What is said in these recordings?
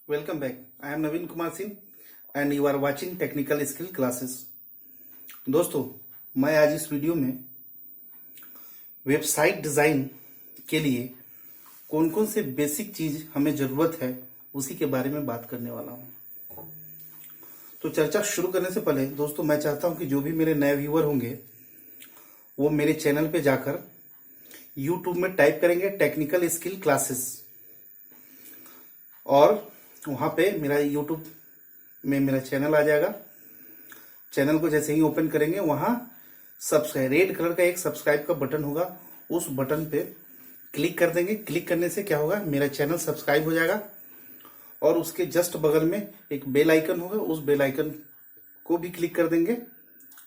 Welcome back. I am Naveen Kumar Singh and you are watching technical skill classes. दोस्तों, मैं आज इस video में वेबसाइट डिजाइन के लिए कौन कौन से बेसिक चीज हमें जरूरत है उसी के बारे में बात करने वाला हूं। तो चर्चा शुरू करने से पहले दोस्तों, मैं चाहता हूं कि जो भी मेरे नए व्यूअर होंगे वो मेरे चैनल पे जाकर यूट्यूब में टाइप करेंगे टेक्निकल स्किल क्लासेस और वहां पे मेरा यूट्यूब में मेरा चैनल आ जाएगा। चैनल को जैसे ही ओपन करेंगे वहां सब्सक्राइब रेड कलर का एक सब्सक्राइब का बटन होगा, उस बटन पे क्लिक कर देंगे। क्लिक करने से क्या होगा, मेरा चैनल सब्सक्राइब हो जाएगा और उसके जस्ट बगल में एक बेल आइकन होगा, उस बेल आइकन को भी क्लिक कर देंगे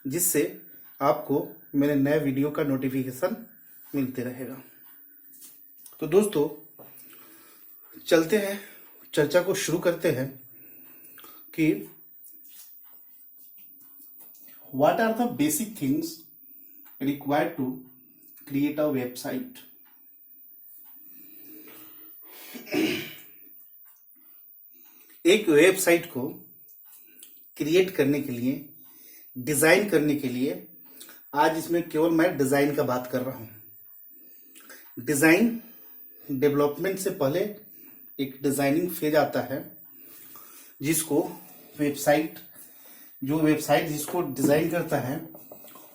जिससे आपको मेरे नए वीडियो का नोटिफिकेशन मिलते रहेगा। तो दोस्तों चलते हैं, चर्चा को शुरू करते हैं कि what are the basic things required to create a website. एक वेबसाइट को क्रिएट करने के लिए, डिजाइन करने के लिए, आज इसमें केवल मैं डिजाइन का बात कर रहा हूं। डिजाइन डेवलपमेंट से पहले एक डिजाइनिंग फेज आता है जिसको वेबसाइट जिसको डिजाइन करता है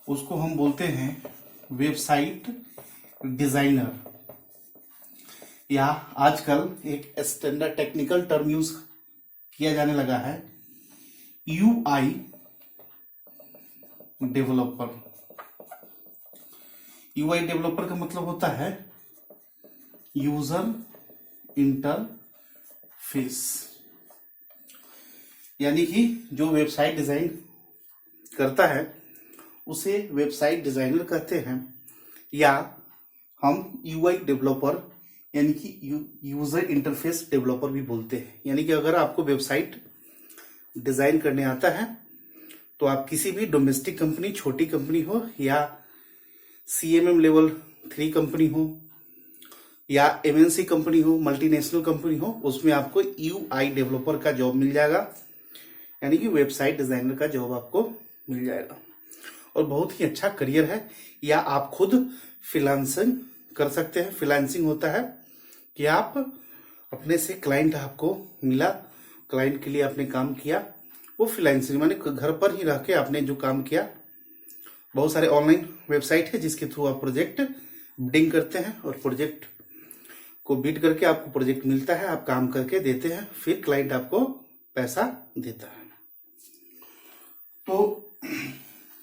उसको हम बोलते हैं वेबसाइट डिजाइनर, या आजकल एक स्टैंडर्ड टेक्निकल टर्म यूज किया जाने लगा है यूआई डेवलपर। यूआई डेवलपर का मतलब होता है यूजर इंटरफेस, यानी कि जो वेबसाइट डिजाइन करता है उसे वेबसाइट डिजाइनर कहते हैं, या हम यूआई डेवलपर यानी कि यूजर इंटरफेस डेवलपर भी बोलते हैं। यानी कि अगर आपको वेबसाइट डिजाइन करने आता है तो आप किसी भी डोमेस्टिक कंपनी, छोटी कंपनी हो या सीएमएम लेवल 3 कंपनी हो या एमएनसी कंपनी हो, मल्टीनेशनल कंपनी हो, उसमें आपको यूआई डेवलपर का जॉब मिल जाएगा, यानी कि वेबसाइट डिजाइनर का जॉब आपको मिल जाएगा और बहुत ही अच्छा करियर है। या आप खुद फ्रीलांसिंग कर सकते हैं। फ्रीलांसिंग होता है कि आप अपने से क्लाइंट आपको मिला, क्लाइंट के लिए आपने काम किया, वो फ्रीलांसिंग माने घर पर ही रह के आपने जो काम किया। बहुत सारे ऑनलाइन वेबसाइट है जिसके थ्रू आप प्रोजेक्ट बिडिंग करते हैं और प्रोजेक्ट को बिड करके आपको प्रोजेक्ट मिलता है, आप काम करके देते हैं, फिर क्लाइंट आपको पैसा देता है। तो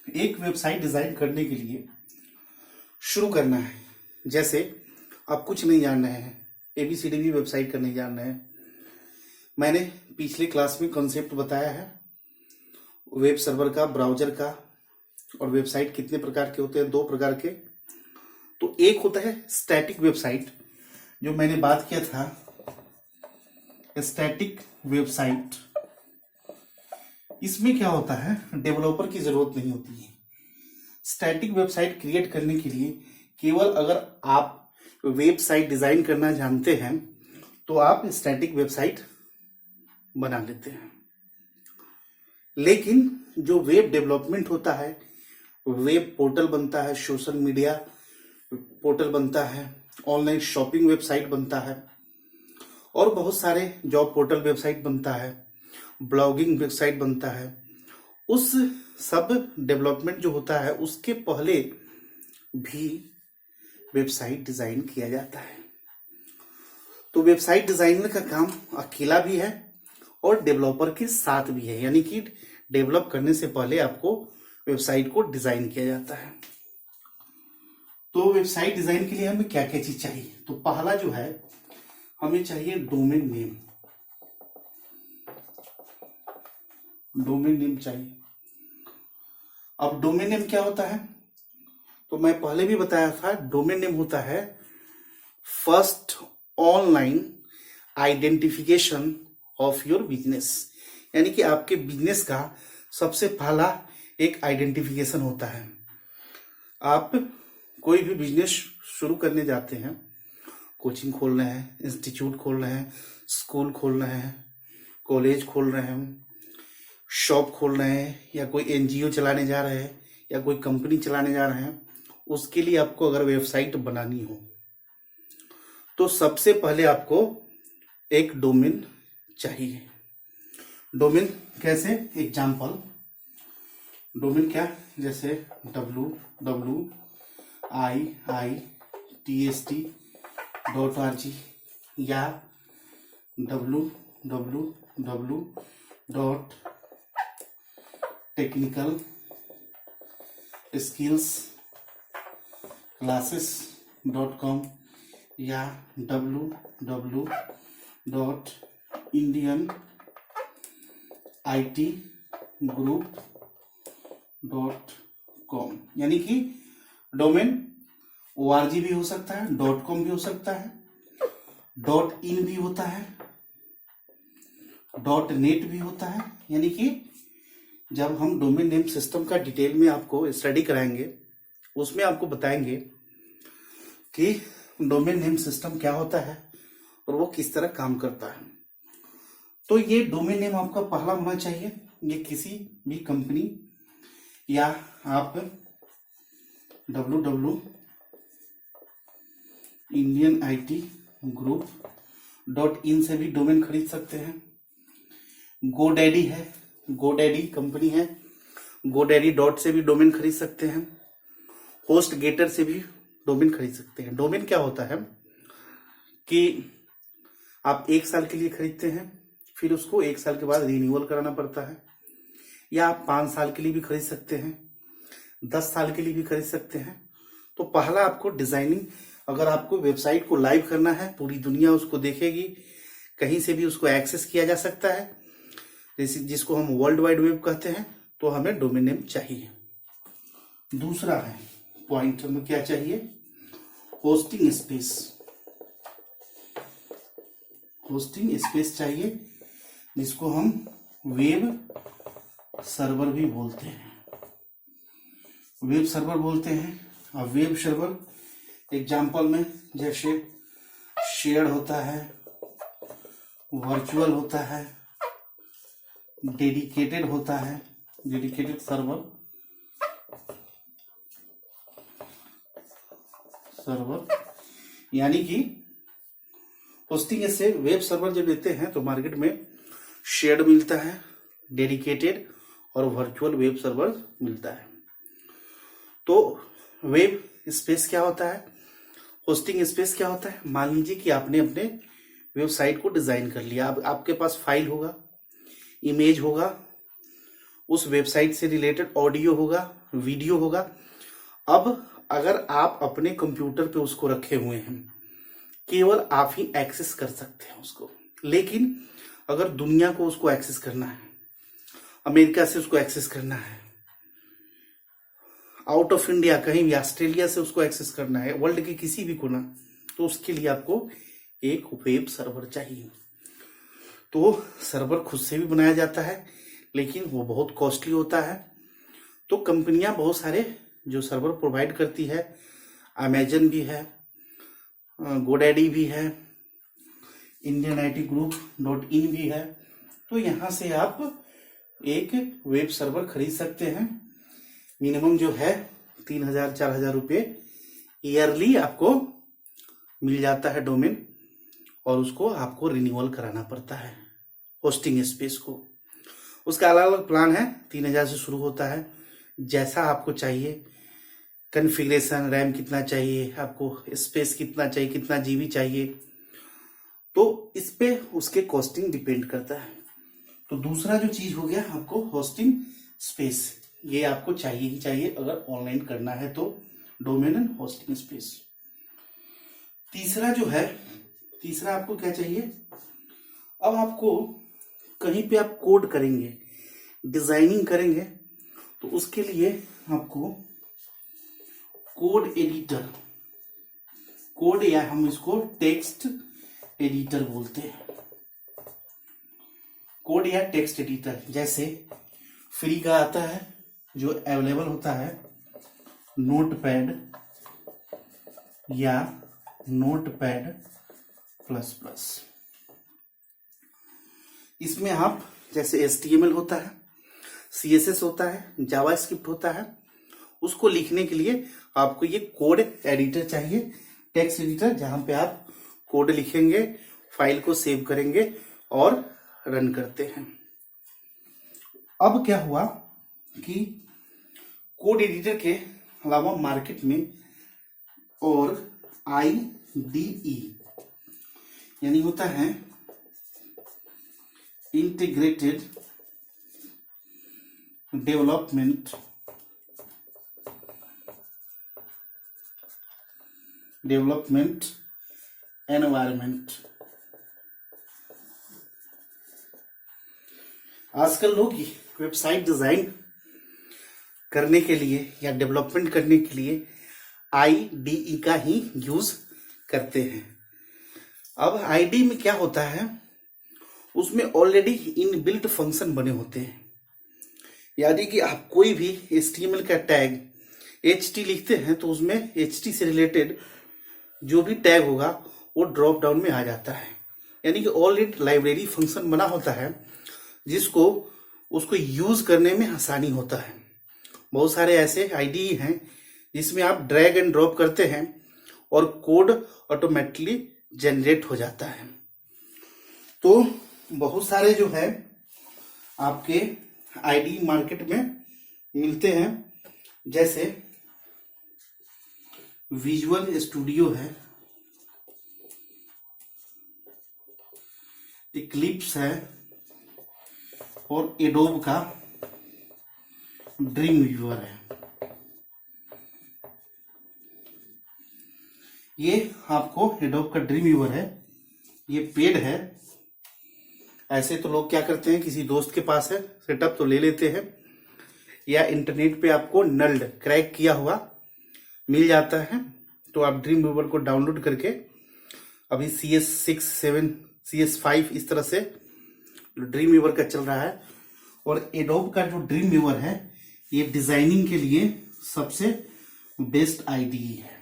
एक वेबसाइट डिजाइन करने के लिए शुरू करना है, जैसे आप कुछ नहीं जान रहे हैं, एबीसीडी भी वेबसाइट का नहीं जान रहे हैं। मैंने पिछले क्लास में कॉन्सेप्ट बताया है वेब सर्वर का, ब्राउजर का, और वेबसाइट कितने प्रकार के होते हैं, 2 प्रकार के। तो एक होता है स्टैटिक वेबसाइट, जो मैंने बात किया था स्टैटिक वेबसाइट। इसमें क्या होता है, डेवलपर की जरूरत नहीं होती है। स्टैटिक वेबसाइट क्रिएट करने के लिए केवल अगर आप वेबसाइट डिजाइन करना जानते हैं तो आप स्टैटिक वेबसाइट बना लेते हैं। लेकिन जो वेब डेवलपमेंट होता है, वेब पोर्टल बनता है, सोशल मीडिया पोर्टल बनता है, ऑनलाइन शॉपिंग वेबसाइट बनता है और बहुत सारे जॉब पोर्टल वेबसाइट बनता है, ब्लॉगिंग वेबसाइट बनता है। उस सब डेवलपमेंट जो होता है उसके पहले भी वेबसाइट डिजाइन किया जाता है। तो वेबसाइट डिजाइनर का काम अकेला भी है और डेवलपर के साथ भी है, यानी कि डेवलप करने से पहले आपको वेबसाइट को डिजाइन किया जाता है। तो वेबसाइट डिजाइन के लिए हमें क्या क्या चीज चाहिए, तो पहला जो है हमें चाहिए डोमेन नेम। डोमेन नेम चाहिए। अब डोमेन नेम क्या होता है, तो मैं पहले भी बताया था, डोमेन नेम होता है first online identification of your business, यानी कि आपके बिजनेस का सबसे पहला एक आइडेंटिफिकेशन होता है। आप कोई भी बिजनेस शुरू करने जाते हैं, कोचिंग खोल रहे हैं, इंस्टीट्यूट खोल रहे हैं, स्कूल खोल रहे हैं, कॉलेज खोल रहे हैं, शॉप खोल रहे हैं, या कोई एनजीओ चलाने जा रहे हैं, या कोई कंपनी चलाने जा रहे हैं, उसके लिए आपको अगर वेबसाइट बनानी हो तो सबसे पहले आपको एक डोमेन चाहिए। डोमेन कैसे? एग्जाम्पल डोमेन क्या, जैसे www.iitst.org या www.technicalskillsclasses.com या www.indianitgroup.com। यानी कि डोमेन org भी हो सकता है, .com भी हो सकता है, .in भी होता है, .net भी होता है। यानी कि जब हम डोमेन नेम सिस्टम का डिटेल में आपको स्टडी कराएंगे, उसमें आपको बताएंगे कि डोमेन नेम सिस्टम क्या होता है और वो किस तरह काम करता है। तो ये डोमेन नेम आपका पहला होना चाहिए। ये किसी भी कंपनी या आप www.indianitgroup.in से भी डोमेन खरीद सकते हैं। GoDaddy है, GoDaddy कंपनी है, GoDaddy से भी डोमेन खरीद सकते हैं। HostGator से भी डोमेन खरीद सकते हैं। डोमेन क्या होता है कि आप 1 साल के लिए खरीदते हैं, फिर उसको 1 साल के बाद रिन्यूअल कराना पड़ता है, या आप 5 साल के लिए भी खरीद सकते हैं, 10 साल के लिए भी खरीद सकते हैं। तो पहला आपको डिजाइनिंग, अगर आपको वेबसाइट को लाइव करना है, पूरी दुनिया उसको देखेगी, कहीं से भी उसको एक्सेस किया जा सकता है, जिसको हम वर्ल्ड वाइड वेब कहते हैं, तो हमें डोमेन नेम चाहिए। दूसरा है पॉइंट में क्या चाहिए? Hosting space. होस्टिंग स्पेस चाहिए, जिसको हम वेब सर्वर भी बोलते हैं। वेब सर्वर बोलते हैं। अब वेब सर्वर एग्जाम्पल में जैसे शेयर्ड होता है, वर्चुअल होता है, डेडिकेटेड होता है, डेडिकेटेड सर्वर यानी कि होस्टिंग से वेब सर्वर जब लेते हैं तो मार्केट में शेयर्ड मिलता है, डेडिकेटेड और वर्चुअल वेब सर्वर मिलता है। तो वेब स्पेस क्या होता है, होस्टिंग स्पेस क्या होता है? मान लीजिए कि आपने अपने वेबसाइट को डिजाइन कर लिया, अब आपके पास फाइल होगा, इमेज होगा, उस वेबसाइट से रिलेटेड ऑडियो होगा, वीडियो होगा। अब अगर आप अपने कंप्यूटर पे उसको रखे हुए हैं, केवल आप ही एक्सेस कर सकते हैं उसको। लेकिन अगर दुनिया को उसको एक्सेस करना है, अमेरिका से उसको एक्सेस करना है, आउट ऑफ इंडिया कहीं भी, ऑस्ट्रेलिया से उसको एक्सेस करना है, वर्ल्ड के किसी भी कोना, तो उसके लिए आपको एक वेब सर्वर चाहिए। तो सर्वर खुद से भी बनाया जाता है, लेकिन वो बहुत कॉस्टली होता है। तो कंपनियां बहुत सारे जो सर्वर प्रोवाइड करती है, अमेजन भी है, GoDaddy भी है, indianitgroup.in भी है। तो यहाँ से आप एक वेब सर्वर खरीद सकते हैं। मिनिमम जो है 3,000-4,000 रुपये ईयरली आपको मिल जाता है डोमेन, और उसको आपको रिन्यूअल कराना पड़ता है होस्टिंग स्पेस को। उसका अलग अलग प्लान है, 3,000 से शुरू होता है। जैसा आपको चाहिए, कॉन्फ़िगरेशन, रैम कितना चाहिए आपको, स्पेस कितना चाहिए, कितना जीबी चाहिए, तो इस पे उसके कॉस्टिंग डिपेंड करता है। तो दूसरा जो चीज हो गया आपको होस्टिंग स्पेस, ये आपको चाहिए ही चाहिए अगर ऑनलाइन करना है तो, डोमेन एंड होस्टिंग स्पेस। तीसरा जो है, तीसरा आपको क्या चाहिए? अब आपको कहीं पे आप कोड करेंगे, डिजाइनिंग करेंगे, तो उसके लिए आपको कोड एडिटर, कोड या हम इसको टेक्स्ट एडिटर बोलते हैं, कोड या टेक्स्ट एडिटर। जैसे फ्री का आता है जो अवेलेबल होता है, नोटपैड या नोटपैड प्लस प्लस, इसमें आप जैसे HTML होता है, CSS होता है, जावास्क्रिप्ट होता है, उसको लिखने के लिए आपको ये कोड एडिटर चाहिए, टेक्स्ट एडिटर, जहां पे आप कोड लिखेंगे, फाइल को सेव करेंगे और रन करते हैं। अब क्या हुआ कि कोड एडिटर के अलावा मार्केट में और IDE यानी होता है इंटीग्रेटेड डेवलपमेंट एनवायरमेंट। आजकल लोग वेबसाइट डिजाइन करने के लिए या डेवलपमेंट करने के लिए IDE का ही यूज करते हैं। अब IDE में क्या होता है, उसमें ऑलरेडी इनबिल्ट फंक्शन बने होते हैं। यानी कि आप कोई भी HTML का टैग HT लिखते हैं तो उसमें HT से रिलेटेड जो भी टैग होगा वो ड्रॉप डाउन में आ जाता है। यानी कि ऑलरेडी लाइब्रेरी फंक्शन बना होता है जिसको उसको यूज करने में आसानी होता है। बहुत सारे ऐसे IDE हैं जिसमें आप ड्रैग एंड ड्रॉप करते हैं और कोड ऑटोमेटिकली जनरेट हो जाता है। तो बहुत सारे जो है आपके IDE मार्केट में मिलते हैं, जैसे विजुअल स्टूडियो है, इक्लिप्स है और एडोब का ड्रीम व्यूअर है। ये आपको एडोब का ड्रीम व्यूअर है, ये पेड है। ऐसे तो लोग क्या करते हैं, किसी दोस्त के पास है सेटअप तो ले लेते हैं, या इंटरनेट पे आपको नल्ड क्रैक किया हुआ मिल जाता है, तो आप ड्रीम व्यूअर को डाउनलोड करके अभी CS6, 7, CS5 इस तरह से ड्रीम व्यूअर का चल रहा है। और एडोब का जो ड्रीम व्यूअर है ये डिजाइनिंग के लिए सबसे बेस्ट IDE है।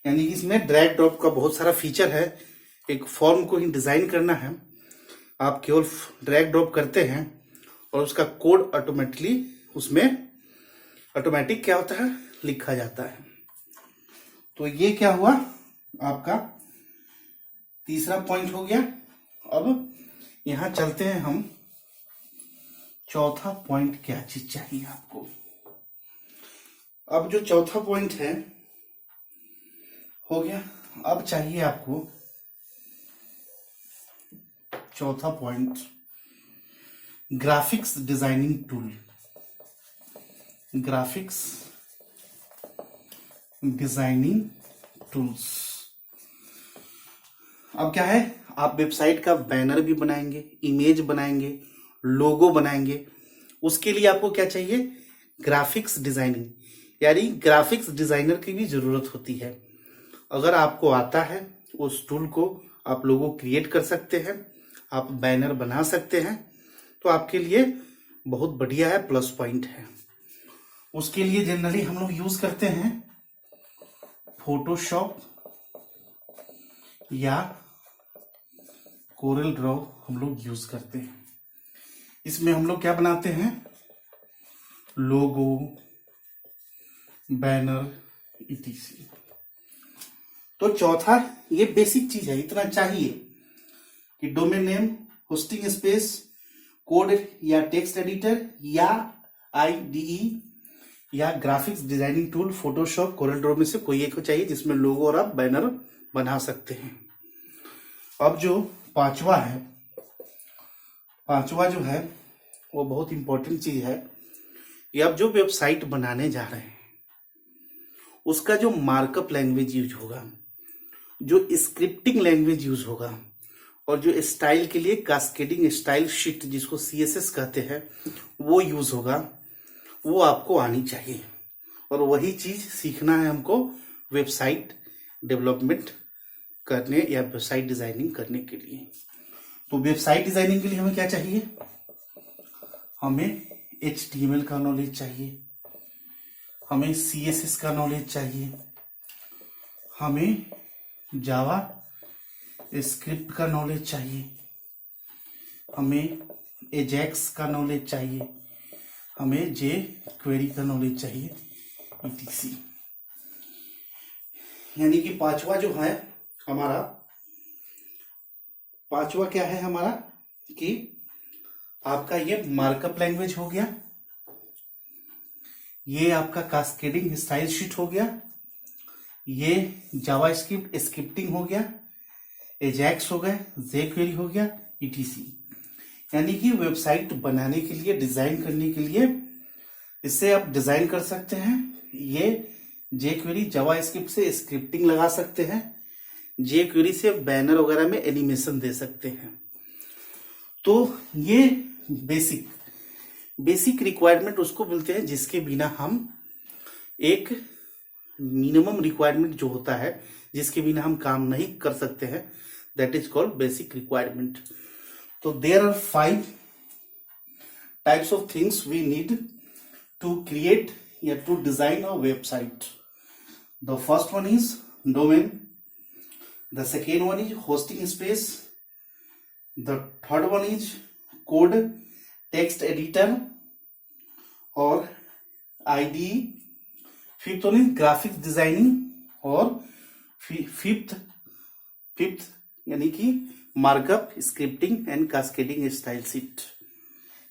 यानी कि इसमें ड्रैग ड्रॉप का बहुत सारा फीचर है। एक फॉर्म को ही डिजाइन करना है, आप केवल ड्रैग ड्रॉप करते हैं और उसका कोड ऑटोमेटिकली उसमें ऑटोमेटिक क्या होता है, लिखा जाता है। तो ये क्या हुआ, आपका तीसरा पॉइंट हो गया। अब यहां चलते हैं हम, चौथा पॉइंट क्या चीज चाहिए आपको। अब जो चौथा पॉइंट है हो गया, अब चाहिए आपको चौथा point graphics designing tool. Graphics designing tools. अब क्या है, आप वेबसाइट का बैनर भी बनाएंगे, इमेज बनाएंगे, लोगो बनाएंगे, उसके लिए आपको क्या चाहिए, ग्राफिक्स डिजाइनिंग, यानी ग्राफिक्स डिजाइनर की भी जरूरत होती है। अगर आपको आता है उस टूल को आप लोगो क्रिएट कर सकते हैं, आप बैनर बना सकते हैं, तो आपके लिए बहुत बढ़िया है, प्लस पॉइंट है। उसके लिए जनरली हम लोग यूज करते हैं फोटोशॉप या कोरल ड्रॉ हम लोग यूज करते हैं। इसमें हम लोग क्या बनाते हैं, लोगो, बैनर, etc। तो चौथा ये बेसिक चीज है, इतना चाहिए कि domain name, hosting space, code या टेक्स्ट एडिटर या IDE या graphics designing tool, Photoshop, Corel Draw में से कोई एक चाहिए जिसमें लोगो और आप बैनर बना सकते हैं। अब जो पांचवा है, पांचवा जो है वो बहुत इंपॉर्टेंट चीज है। ये आप जो वेबसाइट बनाने जा रहे हैं उसका जो मार्कअप लैंग्वेज यूज होगा, जो स्क्रिप्टिंग लैंग्वेज यूज होगा, और जो स्टाइल के लिए कास्केडिंग स्टाइल शीट जिसको CSS कहते हैं वो यूज होगा, वो आपको आनी चाहिए। और वही चीज सीखना है हमको वेबसाइट डेवलपमेंट करने या वेबसाइट डिजाइनिंग करने के लिए। तो वेबसाइट डिजाइनिंग के लिए हमें क्या चाहिए, हमें HTML का नॉलेज चाहिए, हमें CSS का नॉलेज चाहिए, हमें जावा स्क्रिप्ट का नॉलेज चाहिए, हमें एजेक्स का नॉलेज चाहिए, हमें जे क्वेरी का नॉलेज चाहिए, etc। यानी कि पांचवा जो है हमारा, पांचवा क्या है हमारा कि आपका ये मार्कअप लैंग्वेज हो गया, ये आपका कास्केडिंग स्टाइल शीट हो गया, ये जावास्क्रिप्ट स्क्रिप्टिंग हो गया, एजेक्स हो गए, जे क्वेरी हो गया, etc। यानी कि वेबसाइट बनाने के लिए, डिजाइन करने के लिए इससे आप डिजाइन कर सकते हैं। ये जे क्वेरी जावास्क्रिप्ट से स्क्रिप्टिंग लगा सकते हैं, जे क्वेरी से बैनर वगैरह में एनिमेशन दे सकते हैं। तो ये बेसिक रिक्वायरमेंट उसको बोलते हैं जिसके बिना हम, एक मिनिमम रिक्वायरमेंट जो होता है जिसके बिना हम काम नहीं कर सकते हैं, that is called basic requirement. तो there are 5 types of things we need to create या to design a website. The first one is domain, the second one is hosting space, the third one is code text editor और IDE, fifth one is graphics designing और fifth यानी कि markup, scripting and cascading style sheet,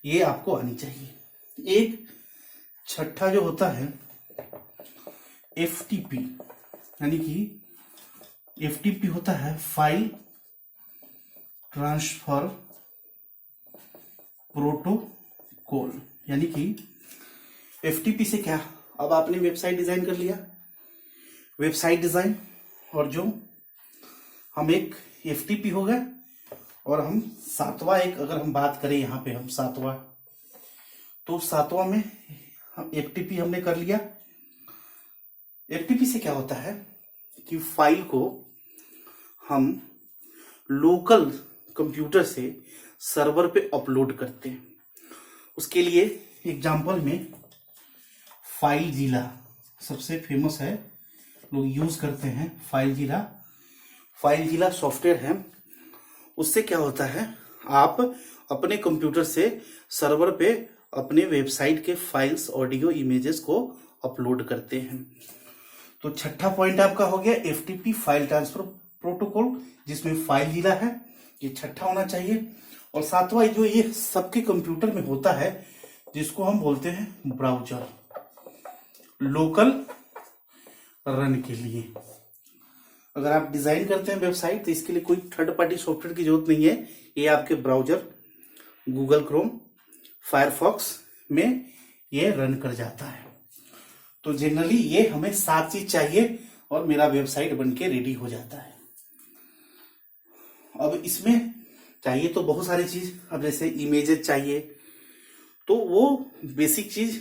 ये आपको आनी चाहिए। एक छठा जो होता है FTP, यानी कि FTP होता है फाइल ट्रांसफर प्रोटोकॉल। यानी कि FTP से क्या, अब आपने वेबसाइट डिजाइन कर लिया, वेबसाइट डिजाइन, और जो हम एक FTP हो गए, और हम सातवां एक अगर हम बात करें यहाँ पे हम सातवां, तो सातवां में हम FTP हमने कर लिया। FTP से क्या होता है कि फाइल को हम लोकल कंप्यूटर से सर्वर पे अपलोड करते हैं। उसके लिए एग्जांपल में फाइल जिला सबसे फेमस है, लोग यूज करते हैं फाइल जिला सॉफ्टवेयर है। उससे क्या होता है, आप अपने कंप्यूटर से सर्वर पे अपने वेबसाइट के फाइल्स, ऑडियो, इमेजेस को अपलोड करते हैं। तो छठा पॉइंट आपका हो गया FTP फाइल ट्रांसफर प्रोटोकॉल, जिसमें फाइल जिला है, ये छठा होना चाहिए। और सातवां जो ये सबके कंप्यूटर में होता है जिसको हम बोलते हैं ब्राउजर, लोकल रन के लिए। अगर आप डिजाइन करते हैं वेबसाइट तो इसके लिए कोई थर्ड पार्टी सॉफ्टवेयर की जरूरत नहीं है, ये आपके ब्राउजर गूगल क्रोम, फायरफॉक्स में ये रन कर जाता है। तो जनरली ये हमें 7 चीज चाहिए और मेरा वेबसाइट बनके रेडी हो जाता है। अब इसमें चाहिए तो बहुत सारी चीज, अब जैसे इमेजेस चाहिए तो वो बेसिक चीज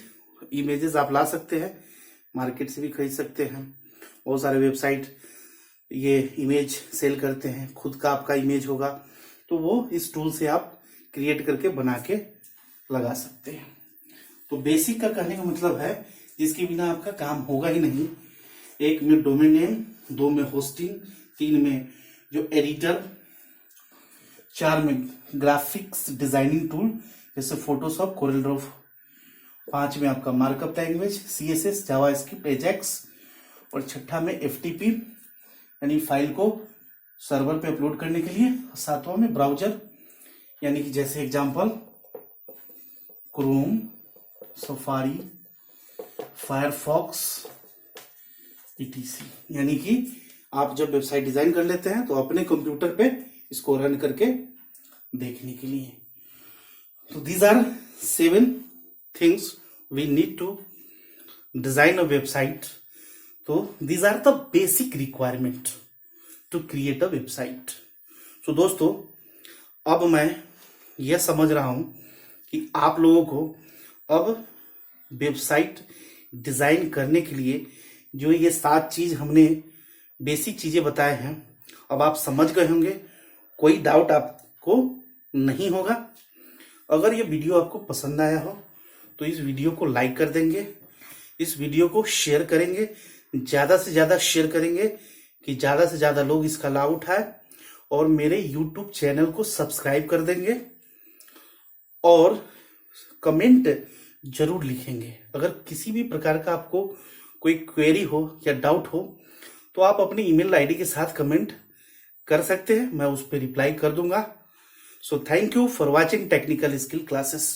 इमेजेस आप ला सकते हैं, मार्केट से भी खरीद सकते हैं। बहुत सारे वेबसाइट ये इमेज सेल करते हैं, खुद का आपका इमेज होगा तो वो इस टूल से आप क्रिएट करके बना के लगा सकते हैं। तो बेसिक का कहने का मतलब है जिसके बिना आपका काम होगा ही नहीं। 1 में डोमेन नेम, 2 में होस्टिंग, 3 में जो एडिटर, 4 में ग्राफिक्स डिजाइनिंग टूल जैसे फोटोशॉप, कोरेल ड्रॉ, 5 में आपका markup language CSS, JavaScript, Ajax, और छठा में FTP यानी फाइल को सर्वर पे अपलोड करने के लिए, 7वां में ब्राउजर यानी कि जैसे example Chrome, safari, Firefox, etc। यानी कि आप जब वेबसाइट डिजाइन कर लेते हैं तो अपने कंप्यूटर पे इसको रन करके देखने के लिए। तो these are 7 things we need to design a website. तो these are the basic requirement to create a website. तो दोस्तों अब मैं यह समझ रहा हूं कि आप लोगों को अब वेबसाइट डिजाइन करने के लिए जो ये 7 चीज हमने बेसिक चीजें बताए हैं, अब आप समझ गए होंगे, कोई डाउट आपको नहीं होगा। अगर ये वीडियो आपको पसंद आया हो तो इस वीडियो को लाइक कर देंगे, इस वीडियो को शेयर करेंगे, ज्यादा से ज्यादा शेयर करेंगे कि ज्यादा से ज्यादा लोग इसका लाभ उठाए, और मेरे YouTube चैनल को सब्सक्राइब कर देंगे और कमेंट जरूर लिखेंगे। अगर किसी भी प्रकार का आपको कोई क्वेरी हो या डाउट हो तो आप अपनी ईमेल आईडी के साथ कमेंट कर सकते हैं, मैं उस पर रिप्लाई कर दूंगा। So thank you for watching technical skill classes.